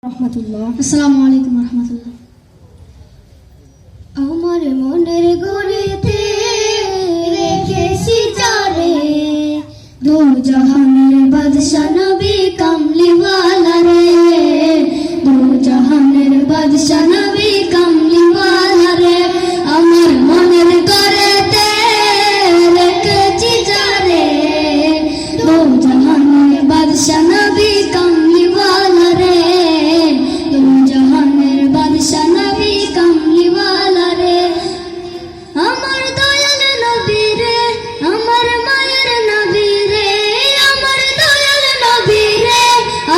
রহমতুল্লাহ। আসসালামু আলাইকুম রহমতুল্লাহ। আমার মনের গড়েতে রেখেছি যারে, দু জাহানের বাদশা নবী কামলিওয়ালা রে, দু জাহানের বাদশা নবী কামলিওয়ালা রে। আমার মনের গড়েতে রেখেছি যারে, দু জাহানের বাদশা নবী কামলিওয়ালা রে, দু জাহানের বাদশা নবী কামলিওয়ালা রে। আমার দয়াল নবী রে, আমার মায়ের নবী রে, আমার দয়াল নবী রে,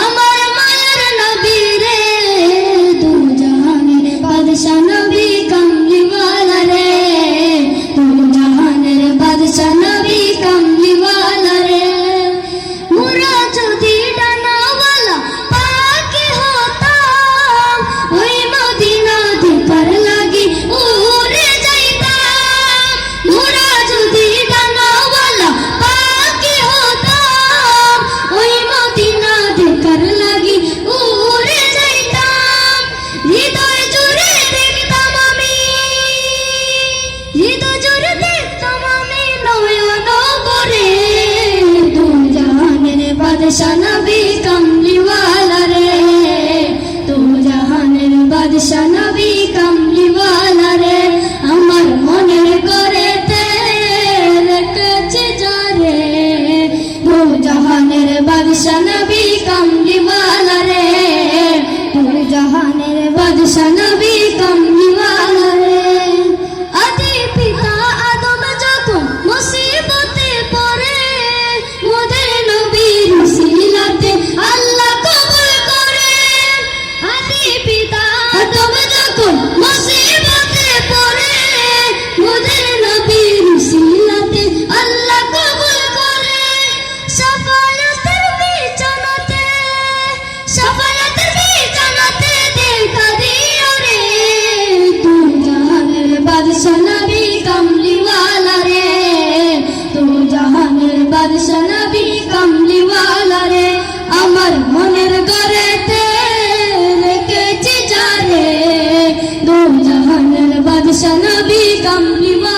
আমার মায়ের নবী রে, দু জাহানের বাদশা নবী কামলিওয়ালা রে, দু জাহানের বাদশা নবী কামলিওয়ালা রে। মোরা যদি ডানাওয়ালা পাখি হতাম, ওই মদিনা দেখার লাগি উড়ে যাইতাম। মোরা যদি ডানাওয়ালা পাখি হতাম, ওই মদিনা দেখার লাগি উড়ে যাইতাম। হৃদয় জুড়ে দেখতাম আমি, হৃদয় জুড়ে দেখতাম আমি নয়ন ভরে, দু জাহানের বাদশা নবী কামলিওয়ালা রে, দু জাহানের বাদশা নবী কামলিওয়ালা রে। আমার মনের গড়েতে রেখেছি যারে, দু জাহানের বাদশা নবী কামলিওয়ালা রে, দু জাহানের বাদশা নবী কামলিওয়ালা রে। আদি পিতা আদম যখন মুসিবতে পড়ে, মোদের নবীর উসিলাতে আল্লাহ কবুল করে। আদি পিতা আদম যখন মুসিবতে পড়ে, মোদের নবীর উসিলাতে আল্লাহ কবুল করে। শাফায়াতের বিছানাতে, শাফায়াতের বিছানাতে দেখা দিও রে, দু জাহানের বাদশা নবী কামলিওয়ালা রে, দু জাহানের বাদশা নবী কামলিওয়ালা রে। আমার মনের গড়েতে রেখেছি যারে, দু জাহানের বাদশা নবী কামলিওয়ালা